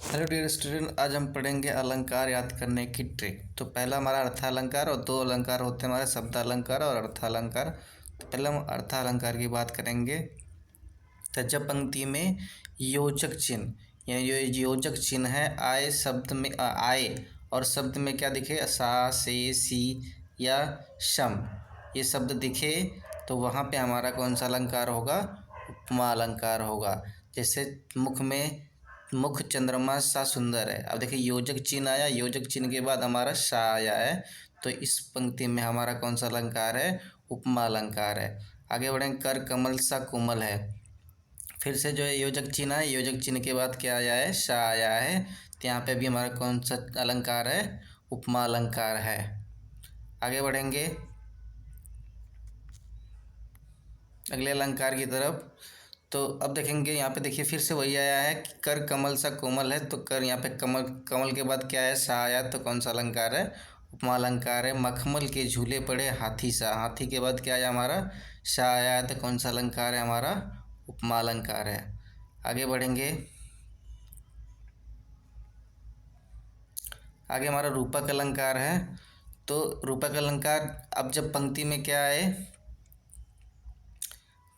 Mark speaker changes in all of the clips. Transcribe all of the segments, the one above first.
Speaker 1: Hello dear student, आज हम पढ़ेंगे अलंकार याद करने की ट्रिक। तो पहला हमारा अर्थालंकार और दो अलंकार होते हैं हमारे शब्दालंकार और अर्थालंकार। तो पहले हम अर्थालंकार की बात करेंगे। तो जब पंक्ति में योजक चिन्ह यानी जो योजक चिन्ह है आए शब्द में आए और शब्द में क्या दिखे सा से सी या शम ये शब्द दिखे तो वहाँ पे हमारा कौन सा अलंकार होगा? उपमा अलंकार होगा। जैसे मुख चंद्रमा सा सुंदर है। अब देखिए योजक चिन्ह आया, योजक चिन्ह के बाद हमारा सा आया है, तो इस पंक्ति में हमारा कौन सा अलंकार है? उपमा अलंकार है। आगे बढ़ेंगे। कर कमल सा कोमल है, फिर से जो है योजक चिन्ह है, योजक चिन्ह के बाद क्या आया है? सा आया है, तो यहाँ पे भी हमारा कौन सा अलंकार है? उपमा अलंकार है। आगे बढ़ेंगे अगले अलंकार की तरफ। तो अब देखेंगे यहाँ पे, देखिए फिर से वही आया है कि कर कमल सा कोमल है, तो कर यहाँ पे कमल, कमल के बाद क्या है? सा आया, तो कौन सा अलंकार है? उपमा अलंकार है। मखमल के झूले पड़े हाथी सा, हाथी के बाद क्या आया हमारा? सा आया है, तो कौन सा अलंकार है हमारा? उपमा अलंकार है। आगे बढ़ेंगे। आगे हमारा रूपक अलंकार है। तो रूपक अलंकार अब जब पंक्ति में क्या है?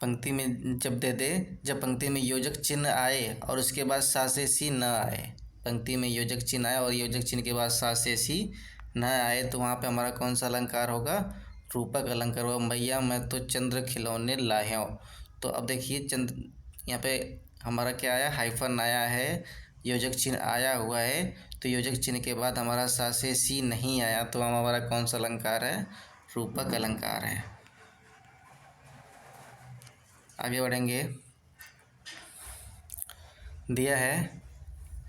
Speaker 1: पंक्ति में जब पंक्ति में योजक चिन्ह आए और उसके बाद सा से सी न आए, पंक्ति में योजक चिन्ह आए और योजक चिन्ह के बाद सा से सी न आए, तो वहाँ पे हमारा कौन सा अलंकार होगा? रूपक अलंकार होगा। मैया मैं तो चंद्र खिलौने लाया। तो अब देखिए चंद्र, यहाँ पे हमारा क्या आया? हाइफन आया है, योजक चिन्ह आया हुआ है, तो योजक चिन्ह के बाद हमारा सा से सी नहीं आया, तो हमारा कौन सा अलंकार है? रूपक अलंकार है। आगे बढ़ेंगे। दिया है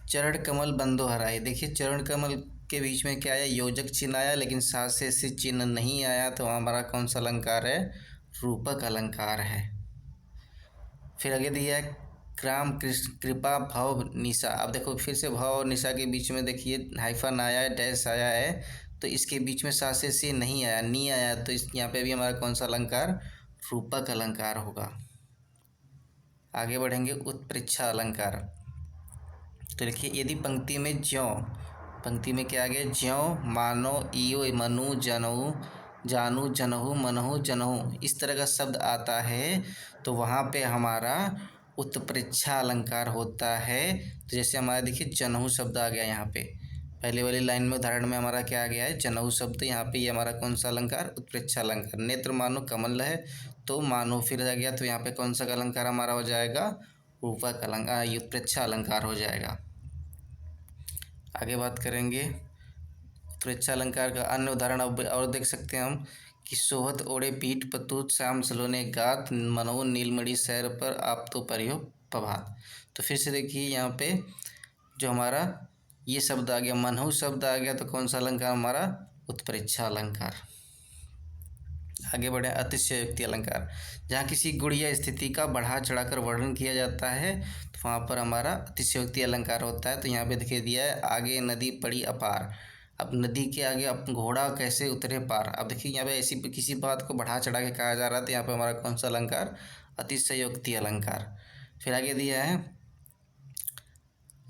Speaker 1: चरण कमल बंदो हराए। देखिए चरण कमल के बीच में क्या आया? योजक चिन्ह आया, लेकिन सा से चिन्ह नहीं आया, तो हमारा कौन सा अलंकार है? रूपक अलंकार है। फिर आगे दिया है राम कृष्ण कृपा भव निशा। अब देखो फिर से भव और निशा के बीच में देखिए हाइफन आया है, डैश आया है, तो इसके बीच में सा से नहीं आया, नी आया, तो इस यहाँ पे भी हमारा कौन सा अलंकार? रूपक अलंकार होगा। आगे बढ़ेंगे। उत्प्रेक्षा अलंकार। तो देखिए यदि पंक्ति में ज्यों, पंक्ति में क्या आ गया? ज्यों मानो इयो मनु जनऊ जानू जनहु मनहु जनहु, इस तरह का शब्द आता है, तो वहाँ पे हमारा उत्प्रेक्षा अलंकार होता है। तो जैसे हमारा देखिए जनहु शब्द आ गया यहाँ पे, पहले वाली लाइन में उदाहरण में हमारा क्या आ गया है? जनहु शब्द। यहाँ पे ये हमारा कौन सा अलंकार? उत्प्रेक्षा अलंकार। नेत्र मानो कमल है, तो मानो फिर आ गया, तो यहाँ पे कौन सा अलंकार हमारा हो जाएगा? रूपक अलंकार, उत्प्रेक्षा अलंकार हो जाएगा। आगे बात करेंगे उत्प्रेक्षा अलंकार का अन्य उदाहरण अब और देख सकते हैं हम कि सोहत ओढ़े पीठ पतूत श्याम सलोने गात मनोह नीलमणि सैर पर आप तो परियो प्रभात। तो फिर से देखिए यहाँ पे जो हमारा ये शब्द आ गया, मनहु शब्द आ गया, तो कौन सा अलंकार हमारा? उत्प्रेक्षा अलंकार। आगे बढ़े। अतिशयोक्ति अलंकार। जहाँ किसी गुण या स्थिति का बढ़ा चढ़ाकर वर्णन किया जाता है, तो वहाँ पर हमारा अतिशयोक्ति अलंकार होता है। तो यहाँ पे देखिए दिया है आगे नदी पड़ी अपार। अब नदी के आगे अब घोड़ा कैसे उतरे पार। अब देखिए यहाँ पे ऐसी किसी बात को बढ़ा चढ़ा के कहा जा रहा है, तो यहाँ पे हमारा कौन सा अलंकार? अतिशयोक्ति अलंकार। फिर आगे दिया है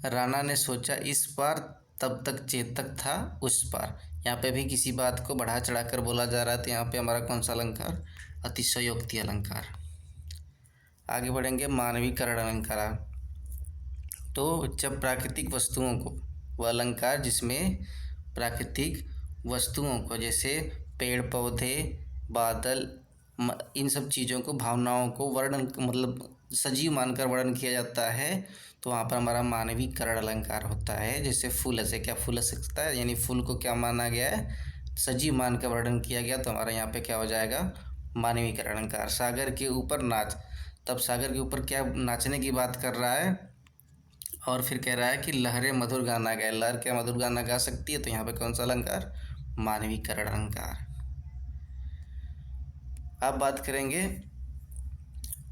Speaker 1: राणा ने सोचा इस पार तब तक चेतक था उस पार। यहाँ पे भी किसी बात को बढ़ा चढ़ा कर बोला जा रहा है, तो यहाँ पे हमारा कौन सा अलंकार? अतिशयोक्ति अलंकार। आगे बढ़ेंगे। मानवीकरण अलंकार। तो जब प्राकृतिक वस्तुओं को, वह अलंकार जिसमें प्राकृतिक वस्तुओं को जैसे पेड़ पौधे बादल इन सब चीज़ों को, भावनाओं को वर्णन मतलब सजीव मानकर वर्णन किया जाता है, तो वहाँ पर हमारा मानवीकरण अलंकार होता है। जैसे फूल से, क्या फूल सकता है, यानी फूल को क्या माना गया है? सजीव मानकर वर्णन किया गया, तो हमारा यहाँ पे क्या हो जाएगा? मानवीकरण अलंकार। सागर के ऊपर नाच। तब सागर के ऊपर क्या नाचने की बात कर रहा है, और फिर कह रहा है कि लहरें मधुर गाना गाए। लहर क्या मधुर गाना गा सकती है, तो यहाँ पे कौन सा अलंकार? मानवीकरण अलंकार। अब बात करेंगे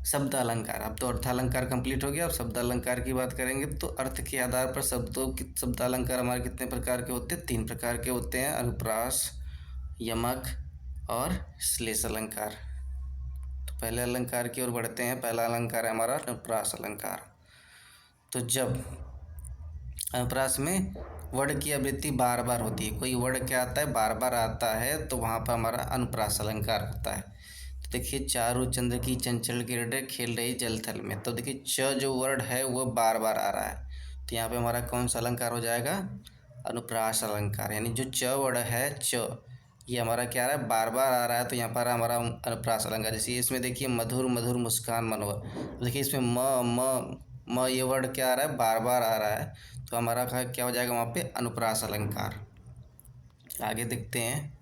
Speaker 1: शब्द अलंकार। अब तो अर्थालंकार कंप्लीट हो गया, अब शब्द अलंकार की बात करेंगे। तो अर्थ के आधार पर शब्द अलंकार हमारे कितने प्रकार के होते हैं? 3 प्रकार के होते हैं, अनुप्रास, यमक और श्लेष अलंकार। तो पहले अलंकार की ओर बढ़ते हैं। पहला अलंकार है हमारा अनुप्रास अलंकार। तो जब अनुप्रास में वर्ण की आवृत्ति बार बार होती है। कोई वर्ण क्या आता है, बार बार आता है, तो वहाँ पर हमारा अनुप्रास अलंकार होता है। तो देखिए, चारु चंद्र की चंचल किरणें खेल रही जल थल में। तो देखिए च जो वर्ण है वो बार बार आ रहा है, तो यहाँ पे हमारा कौन सा अलंकार हो जाएगा, अनुप्रास अलंकार। यानी जो च वर्ण है च, ये हमारा क्या आ रहा है, बार बार आ रहा है, तो यहाँ पर हमारा अनुप्रास अलंकार। जैसे इसमें देखिए मधुर मधुर मुस्कान मनोहर, देखिए इसमें म ये वर्ड क्या आ रहा है, बार बार आ रहा है, तो हमारा क्या हो जाएगा वहाँ पे, अनुप्रास अलंकार। आगे देखते हैं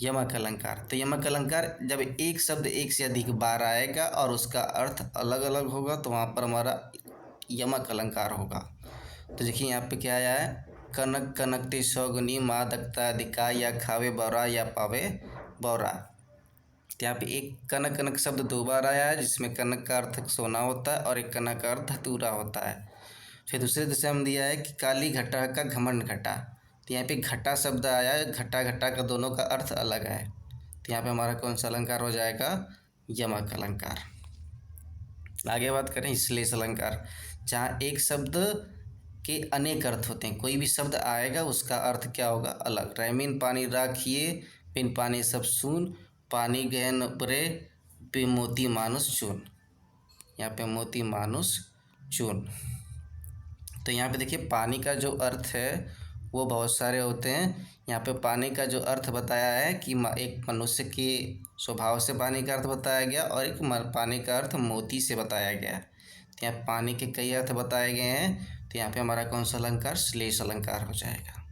Speaker 1: यमक अलंकार। तो यमक अलंकार जब एक शब्द एक से अधिक बार आएगा और उसका अर्थ अलग अलग होगा, तो वहाँ पर हमारा यमक अलंकार होगा। तो देखिए यहाँ पे क्या आया है, कनक कनकते सौगुनी मादकता अधिका, या खावे बौरा या पावे बौरा। तो यहाँ पे एक कनक कनक शब्द दो बार आया है, जिसमें कनक का अर्थ सोना होता है और एक कनक का अर्थ धतूरा होता है। फिर दूसरे दिशा में दिया है कि काली घटा का घमंड घटा। तो यहाँ पे घटा शब्द आया है, घटा घटा का दोनों का अर्थ अलग है, तो यहाँ पे हमारा कौन सा अलंकार हो जाएगा, यमक अलंकार। आगे बात करें श्लेष अलंकार, जहाँ एक शब्द के अनेक अर्थ होते हैं। कोई भी शब्द आएगा उसका अर्थ क्या होगा, अलग। रैमीन पानी राखिए बिन पानी सब सून, पानी गहन बरे पे मोती मानुष चून। यहाँ पे मोती मानुष चून। तो यहाँ पे देखिए पानी का जो अर्थ है वो बहुत सारे होते हैं। यहाँ पे पानी का जो अर्थ बताया है कि एक मनुष्य के स्वभाव से पानी का अर्थ बताया गया, और एक पानी का अर्थ मोती से बताया गया। तो यहाँ पानी के कई अर्थ बताए गए हैं, तो यहाँ पे हमारा कौन सा अलंकार, श्लेष अलंकार हो जाएगा।